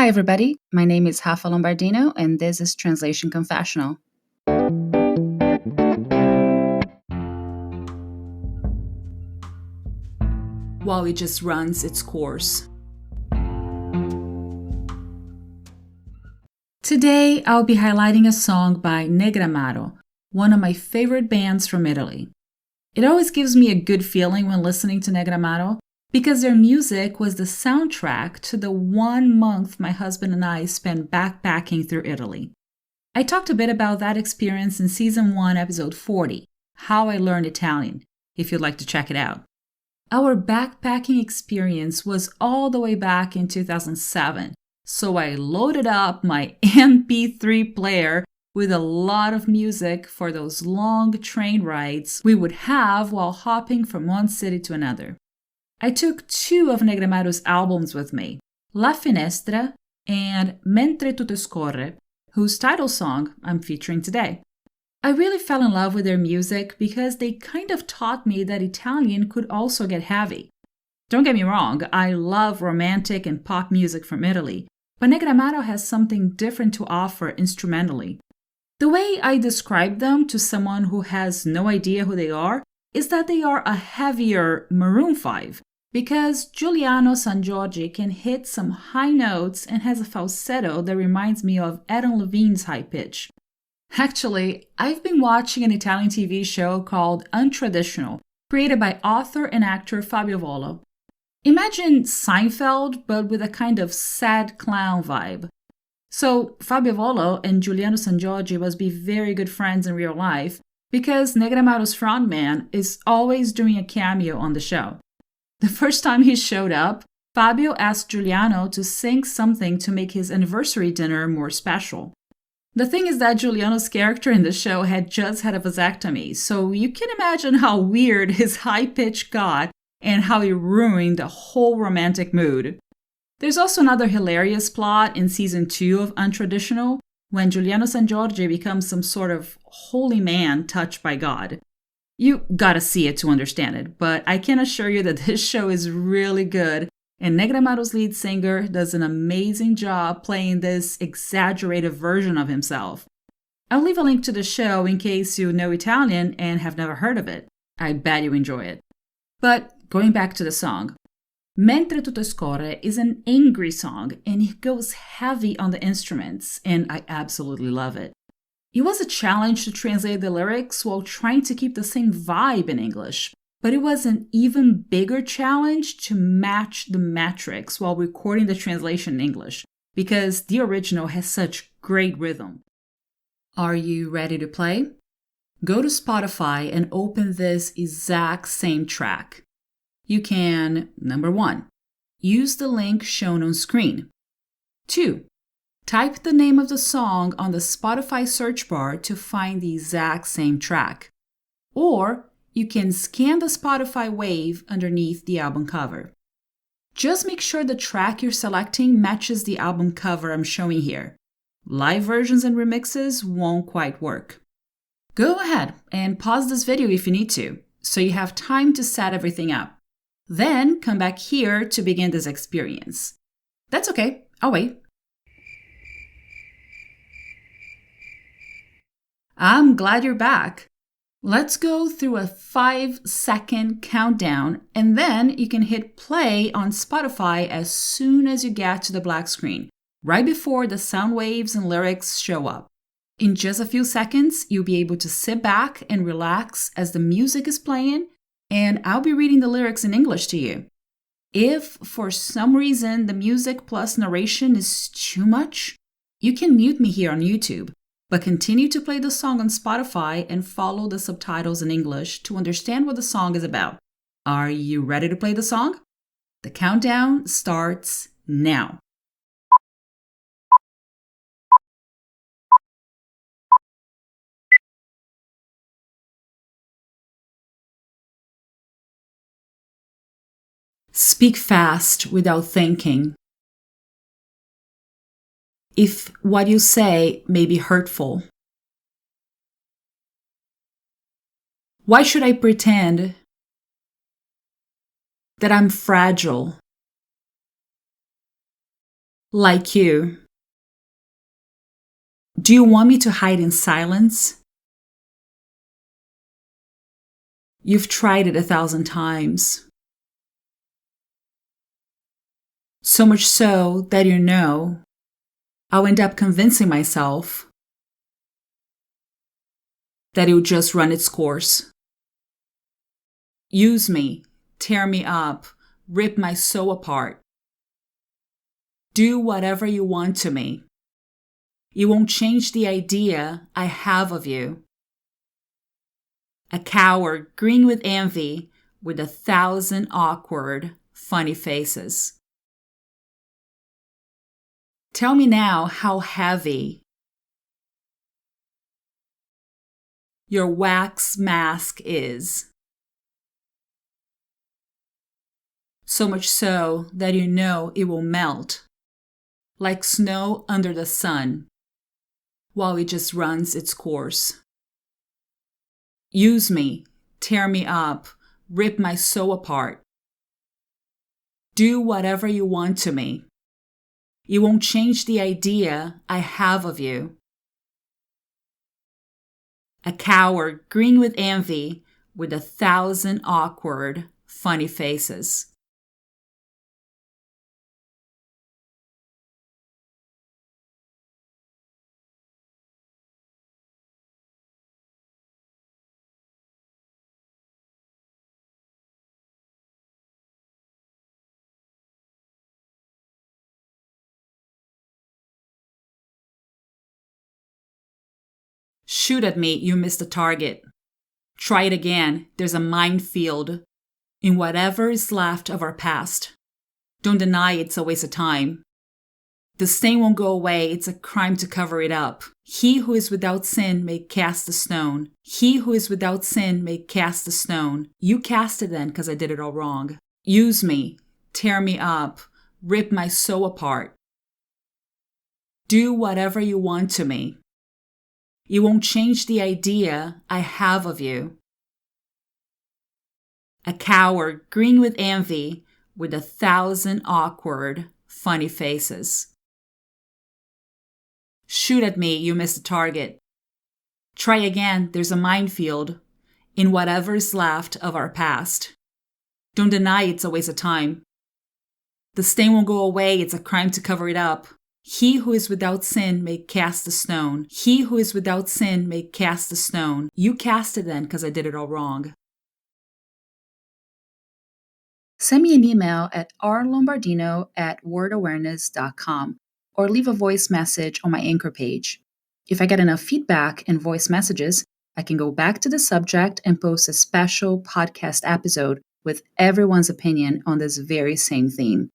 Hi, everybody. My name is Rafa Lombardino, and this is Translation Confessional. While it just runs its course. Today, I'll be highlighting a song by Negramaro, one of my favorite bands from Italy. It always gives me a good feeling when listening to Negramaro because their music was the soundtrack to the 1 month my husband and I spent backpacking through Italy. I talked a bit about that experience in Season 1, Episode 40, How I Learned Italian, if you'd like to check it out. Our backpacking experience was all the way back in 2007, so I loaded up my MP3 player with a lot of music for those long train rides we would have while hopping from one city to another. I took 2 of Negramaro's albums with me, La Finestra and Mentre, tutto, scorre, whose title song I'm featuring today. I really fell in love with their music because they kind of taught me that Italian could also get heavy. Don't get me wrong, I love romantic and pop music from Italy, but Negramaro has something different to offer instrumentally. The way I describe them to someone who has no idea who they are is that they are a heavier Maroon 5, because Giuliano Sangiorgi can hit some high notes and has a falsetto that reminds me of Adam Levine's high pitch. Actually, I've been watching an Italian TV show called Untraditional, created by author and actor Fabio Volo. Imagine Seinfeld, but with a kind of sad clown vibe. So Fabio Volo and Giuliano Sangiorgi must be very good friends in real life, because Negramaro's frontman is always doing a cameo on the show. The first time he showed up, Fabio asked Giuliano to sing something to make his anniversary dinner more special. The thing is that Giuliano's character in the show had just had a vasectomy, so you can imagine how weird his high pitch got and how it ruined the whole romantic mood. There's also another hilarious plot in Season 2 of Untraditional, when Giuliano Sangiorgi becomes some sort of holy man touched by God. You gotta see it to understand it, but I can assure you that this show is really good, and Negramaro's lead singer does an amazing job playing this exaggerated version of himself. I'll leave a link to the show in case you know Italian and have never heard of it. I bet you enjoy it. But going back to the song, Mentre, tutto, scorre is an angry song, and it goes heavy on the instruments, and I absolutely love it. It was a challenge to translate the lyrics while trying to keep the same vibe in English, but it was an even bigger challenge to match the metrics while recording the translation in English, because the original has such great rhythm. Are you ready to play? Go to Spotify and open this exact same track. You can, number 1, use the link shown on screen. 2, type the name of the song on the Spotify search bar to find the exact same track. Or you can scan the Spotify wave underneath the album cover. Just make sure the track you're selecting matches the album cover I'm showing here. Live versions and remixes won't quite work. Go ahead and pause this video if you need to, so you have time to set everything up. Then come back here to begin this experience. That's okay, I'll wait. I'm glad you're back. Let's go through a 5-second countdown, and then you can hit play on Spotify as soon as you get to the black screen, right before the sound waves and lyrics show up. In just a few seconds, you'll be able to sit back and relax as the music is playing, and I'll be reading the lyrics in English to you. If, for some reason, the music plus narration is too much, you can mute me here on YouTube, but continue to play the song on Spotify and follow the subtitles in English to understand what the song is about. Are you ready to play the song? The countdown starts now. Speak fast without thinking. If what you say may be hurtful. Why should I pretend that I'm fragile? Like you. Do you want me to hide in silence? You've tried it 1,000 times. So much so that you know I'll end up convincing myself that it would just run its course. Use me, tear me up, rip my soul apart. Do whatever you want to me. You won't change the idea I have of you. A coward green with envy with 1,000 awkward, funny faces. Tell me now how heavy your wax mask is. So much so that you know it will melt like snow under the sun while it just runs its course. Use me, tear me up, rip my soul apart. Do whatever you want to me. You won't change the idea I have of you. A coward green with envy with 1,000 awkward, funny faces. Shoot at me, you missed the target. Try it again, there's a minefield in whatever is left of our past. Don't deny it's a waste of time. The stain won't go away, it's a crime to cover it up. He who is without sin may cast the stone. He who is without sin may cast the stone. You cast it then, because I did it all wrong. Use me, tear me up, rip my soul apart. Do whatever you want to me. You won't change the idea I have of you. A coward green with envy with 1,000 awkward, funny faces. Shoot at me, you missed the target. Try again, there's a minefield in whatever's left of our past. Don't deny it's a waste of time. The stain won't go away, it's a crime to cover it up. He who is without sin may cast the stone. He who is without sin may cast the stone. You cast it then, because I did it all wrong. Send me an email at rlombardino@wordawareness.com or leave a voice message on my Anchor page. If I get enough feedback and voice messages, I can go back to the subject and post a special podcast episode with everyone's opinion on this very same theme.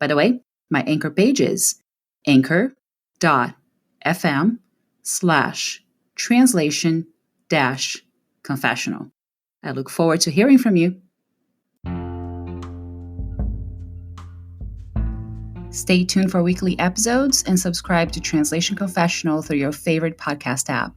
By the way, my Anchor page is anchor.fm/translation-confessional. I look forward to hearing from you. Stay tuned for weekly episodes and subscribe to Translation Confessional through your favorite podcast app.